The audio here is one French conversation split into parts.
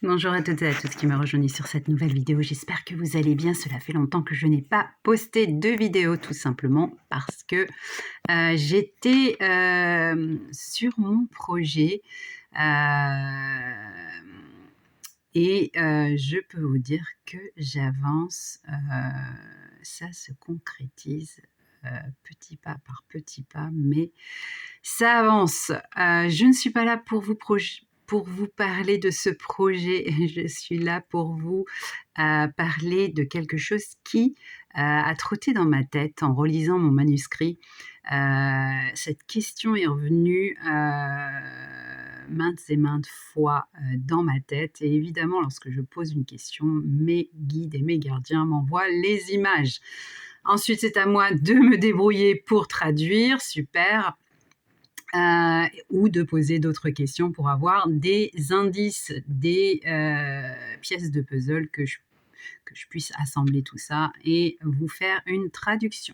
Bonjour à toutes et à tous qui me rejoignent sur cette nouvelle vidéo. J'espère que vous allez bien. Cela fait longtemps que je n'ai pas posté de vidéo, tout simplement parce que j'étais sur mon projet je peux vous dire que j'avance, ça se concrétise petit pas par petit pas, mais ça avance. Je ne suis pas là pour vous parler de ce projet, je suis là pour vous parler de quelque chose qui a trotté dans ma tête en relisant mon manuscrit. Cette question est revenue maintes et maintes fois dans ma tête, et évidemment, lorsque je pose une question, mes guides et mes gardiens m'envoient les images. Ensuite, c'est à moi de me débrouiller pour traduire, super. Ou de poser d'autres questions pour avoir des indices, des pièces de puzzle que je puisse assembler tout ça et vous faire une traduction.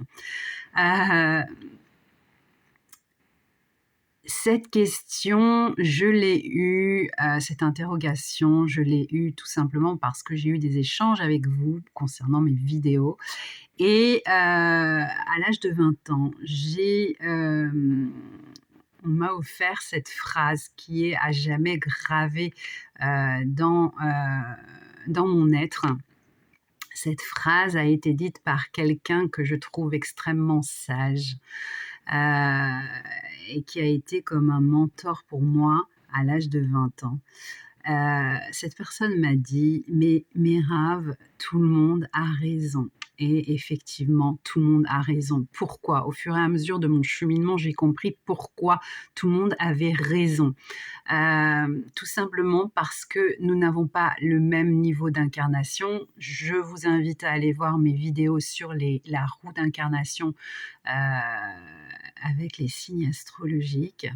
Cette question, je l'ai eue, cette interrogation, je l'ai eue tout simplement parce que j'ai eu des échanges avec vous concernant mes vidéos et à l'âge de 20 ans, on m'a offert cette phrase qui est à jamais gravée dans mon être. Cette phrase a été dite par quelqu'un que je trouve extrêmement sage et qui a été comme un mentor pour moi à l'âge de 20 ans. Cette personne m'a dit: «Mais Mérave, tout le monde a raison», et effectivement, tout le monde a raison. Pourquoi? Au fur et à mesure de mon cheminement, j'ai compris pourquoi tout le monde avait raison. Tout simplement parce que nous n'avons pas le même niveau d'incarnation. Je vous invite à aller voir mes vidéos sur la roue d'incarnation avec les signes astrologiques.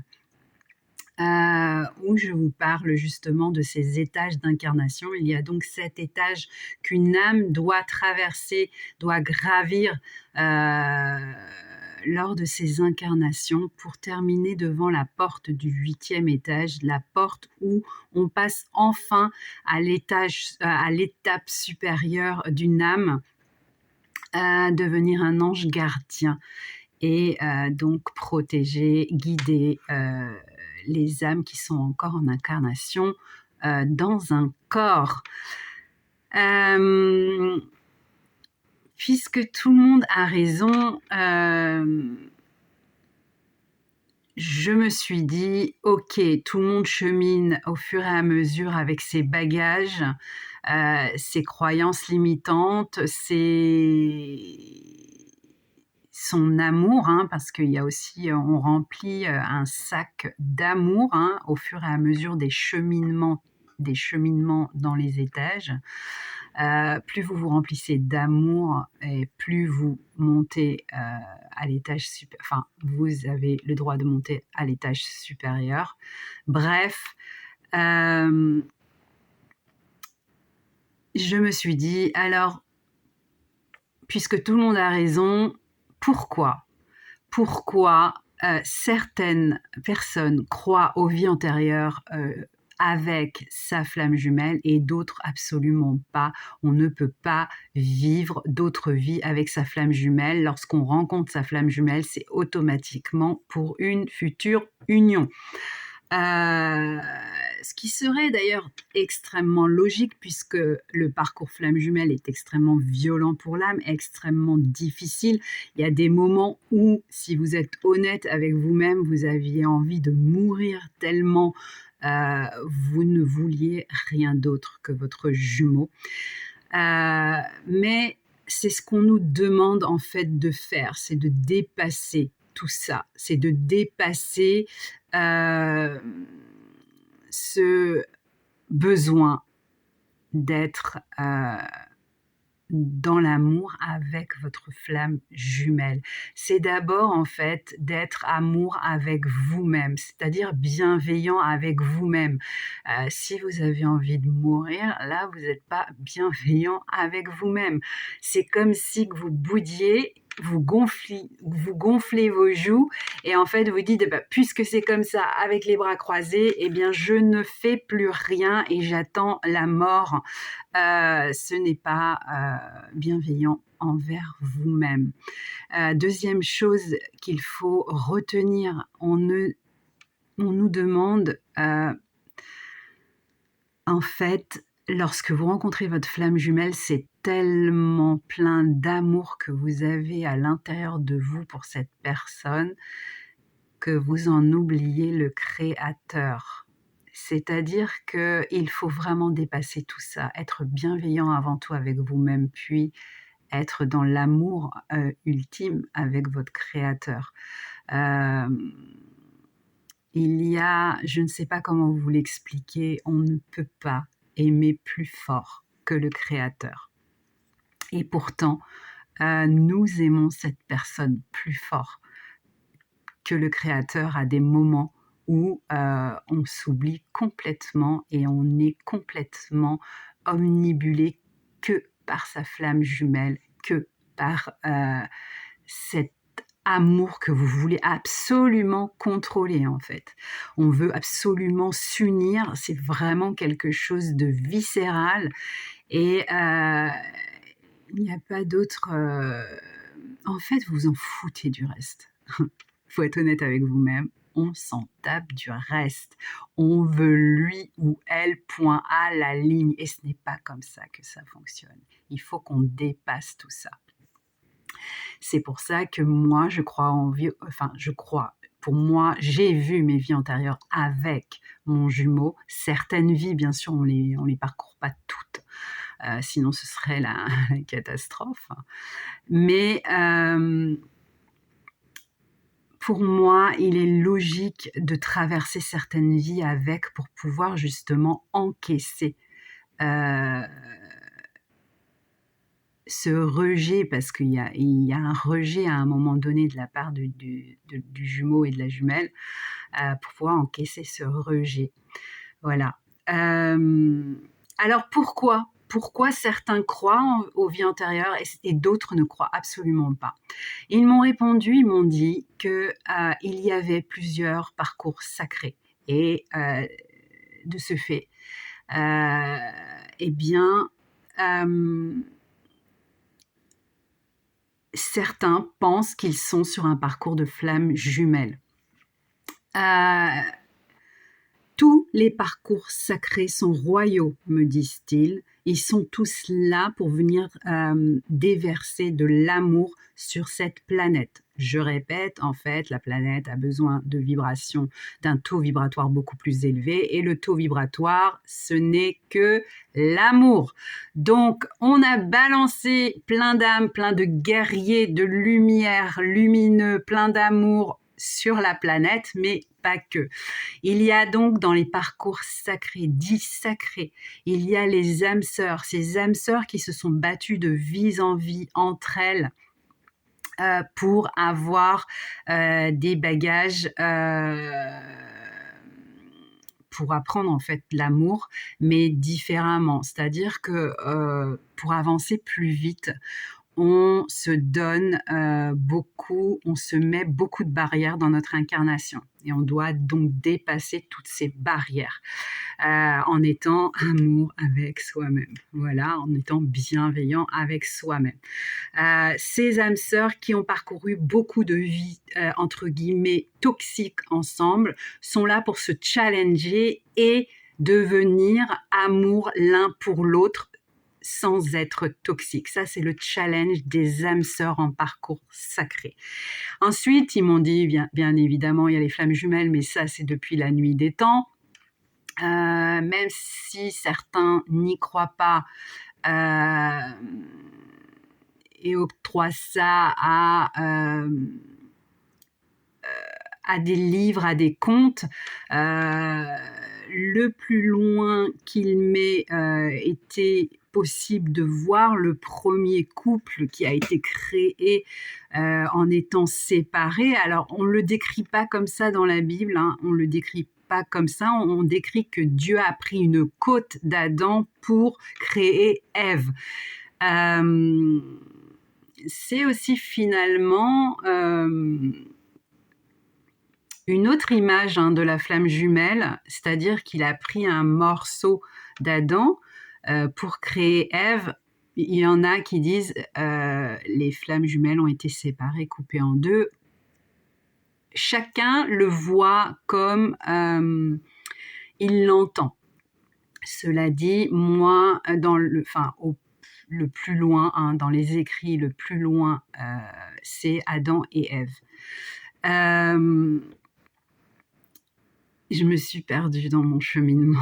Où je vous parle justement de ces étages d'incarnation. Il y a donc 7 étages qu'une âme doit traverser, doit gravir lors de ses incarnations pour terminer devant la porte du 8e étage, la porte où on passe enfin à l'étape supérieure d'une âme, à devenir un ange gardien et donc protéger, guider les âmes qui sont encore en incarnation dans un corps. Puisque tout le monde a raison, je me suis dit: ok, tout le monde chemine au fur et à mesure avec ses bagages, ses croyances limitantes, son amour, parce qu'il y a aussi, on remplit un sac d'amour au fur et à mesure des cheminements dans les étages. Plus vous vous remplissez d'amour et plus vous montez à l'étage supérieur, enfin, vous avez le droit de monter à l'étage supérieur. Bref, je me suis dit, alors, puisque tout le monde a raison, pourquoi certaines personnes croient aux vies antérieures avec sa flamme jumelle et d'autres absolument pas? On ne peut pas vivre d'autres vies avec sa flamme jumelle. Lorsqu'on rencontre sa flamme jumelle, c'est automatiquement pour une future union. Ce qui serait d'ailleurs extrêmement logique, puisque le parcours flamme jumelle est extrêmement violent pour l'âme, extrêmement difficile. Il y a des moments où, si vous êtes honnête avec vous-même, vous aviez envie de mourir tellement vous ne vouliez rien d'autre que votre jumeau. Mais c'est ce qu'on nous demande en fait de faire, c'est de dépasser tout ça, c'est de dépasser ce besoin d'être dans l'amour avec votre flamme jumelle. C'est d'abord en fait d'être amour avec vous-même, c'est-à-dire bienveillant avec vous-même. Si vous avez envie de mourir, là vous n'êtes pas bienveillant avec vous-même. C'est comme si que vous boudiez vous gonflez vos joues et en fait vous dites puisque c'est comme ça avec les bras croisés, eh bien je ne fais plus rien et j'attends la mort. Ce n'est pas bienveillant envers vous-même. Deuxième chose qu'il faut retenir, on nous demande en fait, lorsque vous rencontrez votre flamme jumelle, c'est tellement plein d'amour que vous avez à l'intérieur de vous pour cette personne que vous en oubliez le créateur. C'est-à-dire qu'il faut vraiment dépasser tout ça, être bienveillant avant tout avec vous-même, puis être dans l'amour ultime avec votre créateur. Il y a, je ne sais pas comment vous l'expliquer, on ne peut pas aimer plus fort que le créateur. Et pourtant, nous aimons cette personne plus fort que le créateur à des moments où on s'oublie complètement et on est complètement omnibulé que par sa flamme jumelle, que par cet amour que vous voulez absolument contrôler en fait. On veut absolument s'unir, c'est vraiment quelque chose de viscéral et il n'y a pas d'autre... En fait, vous en foutez du reste. Faut être honnête avec vous-même, on s'en tape du reste. On veut lui ou elle, point à la ligne. Et ce n'est pas comme ça que ça fonctionne. Il faut qu'on dépasse tout ça. C'est pour ça que moi, je crois en vie, pour moi, j'ai vu mes vies antérieures avec mon jumeau. Certaines vies, bien sûr, on les parcourt pas toutes. Sinon, ce serait la catastrophe. Mais pour moi, il est logique de traverser certaines vies avec pour pouvoir justement encaisser ce rejet, parce qu'il y a un rejet à un moment donné de la part du jumeau et de la jumelle, pour pouvoir encaisser ce rejet. Voilà. Alors pourquoi certains croient aux vies antérieures et d'autres ne croient absolument pas? Ils m'ont répondu, ils m'ont dit qu'il y avait plusieurs parcours sacrés. Et de ce fait, eh bien, certains pensent qu'ils sont sur un parcours de flamme jumelle. Tous les parcours sacrés sont royaux, me disent-ils. Ils sont tous là pour venir déverser de l'amour sur cette planète. Je répète, en fait, la planète a besoin de vibrations, d'un taux vibratoire beaucoup plus élevé. Et le taux vibratoire, ce n'est que l'amour. Donc, on a balancé plein d'âmes, plein de guerriers, de lumière, lumineux, plein d'amour sur la planète, mais pas que. Il y a donc dans les parcours sacrés, dits sacrés, il y a les âmes sœurs, ces âmes sœurs qui se sont battues de vie en vie entre elles pour avoir des bagages pour apprendre en fait l'amour, mais différemment. C'est-à-dire que pour avancer plus vite, on se donne beaucoup, on se met beaucoup de barrières dans notre incarnation. Et on doit donc dépasser toutes ces barrières en étant amour avec soi-même. Voilà, en étant bienveillant avec soi-même. Ces âmes sœurs qui ont parcouru beaucoup de vies, entre guillemets, toxiques ensemble, sont là pour se challenger et devenir amour l'un pour l'autre, sans être toxique. Ça, c'est le challenge des âmes sœurs en parcours sacré. Ensuite, ils m'ont dit, bien évidemment, il y a les flammes jumelles, mais ça, c'est depuis la nuit des temps. Même si certains n'y croient pas et octroient ça à des livres, à des contes, le plus loin qu'il m'ait été possible de voir le premier couple qui a été créé en étant séparés. Alors, on ne le décrit pas comme ça dans la Bible, hein, on le décrit pas comme ça, on décrit que Dieu a pris une côte d'Adam pour créer Ève. c'est aussi finalement une autre image de la flamme jumelle, c'est-à-dire qu'il a pris un morceau d'Adam pour créer Ève. Il y en a qui disent les flammes jumelles ont été séparées, coupées en deux. Chacun le voit comme il l'entend. Cela dit, moi, le plus loin, dans les écrits, le plus loin, c'est Adam et Ève. Je me suis perdue dans mon cheminement.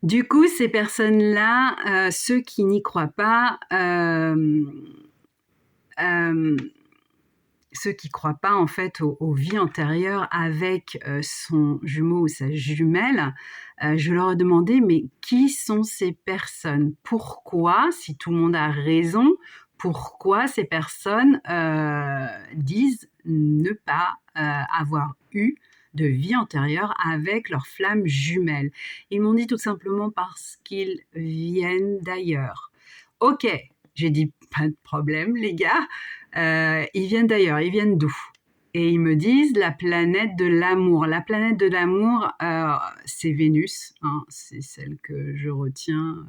Du coup, ces personnes-là, ceux qui n'y croient pas, ceux qui croient pas en fait aux vies antérieures avec son jumeau ou sa jumelle, je leur ai demandé mais qui sont ces personnes? Pourquoi, si tout le monde a raison, pourquoi ces personnes disent ne pas avoir eu de vie antérieure avec leur flamme jumelle? Ils m'ont dit tout simplement parce qu'ils viennent d'ailleurs. Ok, j'ai dit pas de problème les gars. Ils viennent d'ailleurs, ils viennent d'où? Et ils me disent la planète de l'amour. La planète de l'amour, c'est Vénus, c'est celle que je retiens,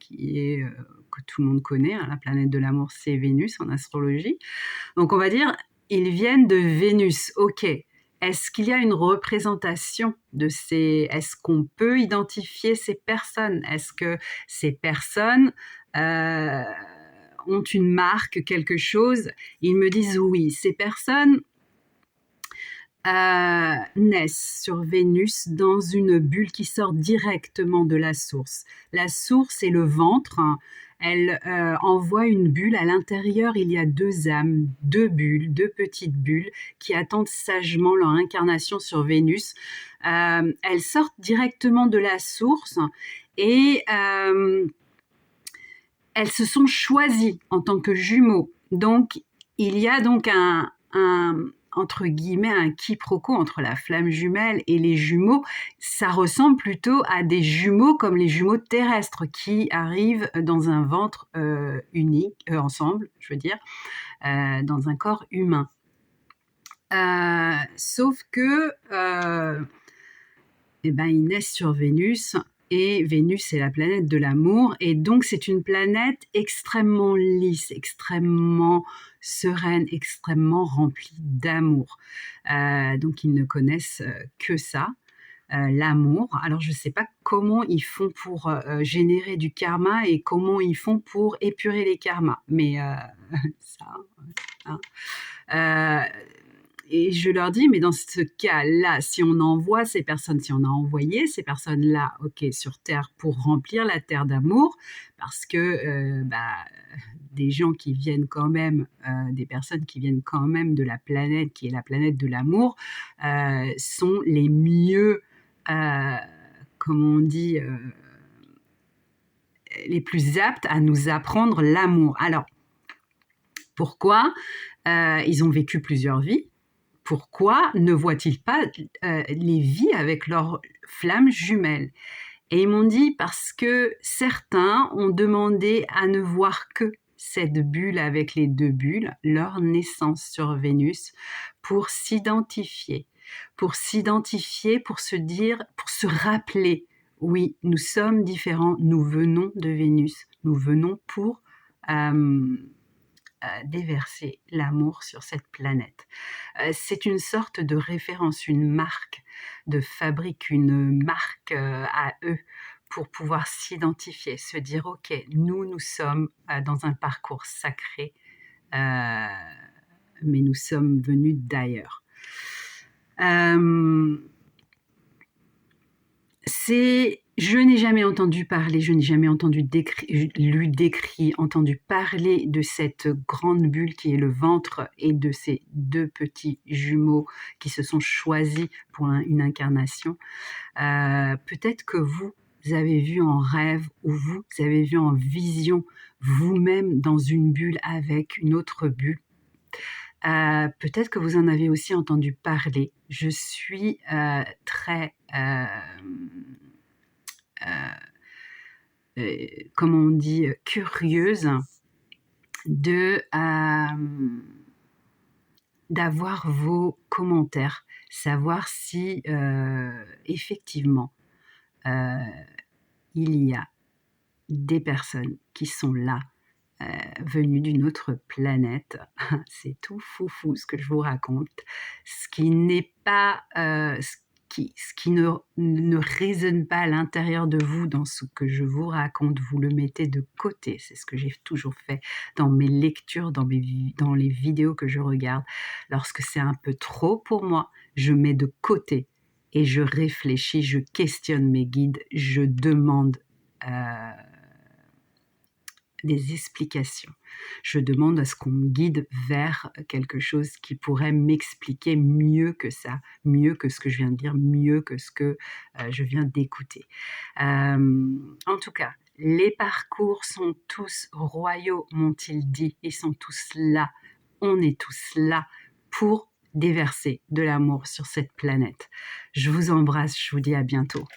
que tout le monde connaît. La planète de l'amour, c'est Vénus en astrologie. Donc on va dire, ils viennent de Vénus. Ok. Est-ce qu'il y a une représentation de ces... Est-ce qu'on peut identifier ces personnes? Est-ce que ces personnes ont une marque, quelque chose? Ils me disent oui. Ces personnes naissent sur Vénus dans une bulle qui sort directement de la source. La source est le ventre. Elle envoie une bulle. À l'intérieur, il y a deux âmes, deux bulles, deux petites bulles qui attendent sagement leur incarnation sur Vénus. Elles sortent directement de la source et elles se sont choisies en tant que jumeaux. Donc, il y a donc entre guillemets, un quiproquo entre la flamme jumelle et les jumeaux. Ça ressemble plutôt à des jumeaux comme les jumeaux terrestres qui arrivent dans un ventre unique, ensemble, je veux dire, dans un corps humain. Sauf que ils naissent sur Vénus, et Vénus c'est la planète de l'amour, et donc c'est une planète extrêmement lisse, extrêmement sereine, extrêmement remplie d'amour. Donc ils ne connaissent que ça, l'amour. Alors je ne sais pas comment ils font pour générer du karma et comment ils font pour épurer les karmas, mais ça... Et je leur dis, mais dans ce cas-là, si on envoie ces personnes, si on a envoyé ces personnes-là, ok, sur Terre pour remplir la Terre d'amour, parce que des gens qui viennent quand même, des personnes qui viennent quand même de la planète qui est la planète de l'amour, sont les mieux, comme on dit, les plus aptes à nous apprendre l'amour. Alors, pourquoi ils ont vécu plusieurs vies? Pourquoi ne voient-ils pas les vies avec leurs flammes jumelles? Et ils m'ont dit parce que certains ont demandé à ne voir que cette bulle avec les deux bulles, leur naissance sur Vénus, pour s'identifier, pour se dire, pour se rappeler, oui, nous sommes différents, nous venons de Vénus, nous venons pour déverser l'amour sur cette planète. C'est une sorte de référence, une marque, de fabrique, une marque à eux pour pouvoir s'identifier, se dire ok, nous sommes dans un parcours sacré, mais nous sommes venus d'ailleurs. Je n'ai jamais entendu parler, je n'ai jamais entendu lu décrit, entendu parler de cette grande bulle qui est le ventre et de ces deux petits jumeaux qui se sont choisis pour une incarnation. Peut-être que vous avez vu en rêve ou vous avez vu en vision vous-même dans une bulle avec une autre bulle. Peut-être que vous en avez aussi entendu parler. Je suis très comme on dit, curieuse de, d'avoir vos commentaires, savoir si, effectivement, heu, il y a des personnes qui sont là, venues d'une autre planète. C'est tout foufou ce que je vous raconte. Ce qui n'est pas, ce qui ne résonne pas à l'intérieur de vous dans ce que je vous raconte, vous le mettez de côté. C'est ce que j'ai toujours fait dans mes lectures, dans les vidéos que je regarde. Lorsque c'est un peu trop pour moi, je mets de côté et je réfléchis, je questionne mes guides, je demande, heu des explications. Je demande à ce qu'on me guide vers quelque chose qui pourrait m'expliquer mieux que ça, mieux que ce que je viens de dire, mieux que ce que, je viens d'écouter. En tout cas, les parcours sont tous royaux, m'ont-ils dit. Ils sont tous là. On est tous là pour déverser de l'amour sur cette planète. Je vous embrasse, je vous dis à bientôt.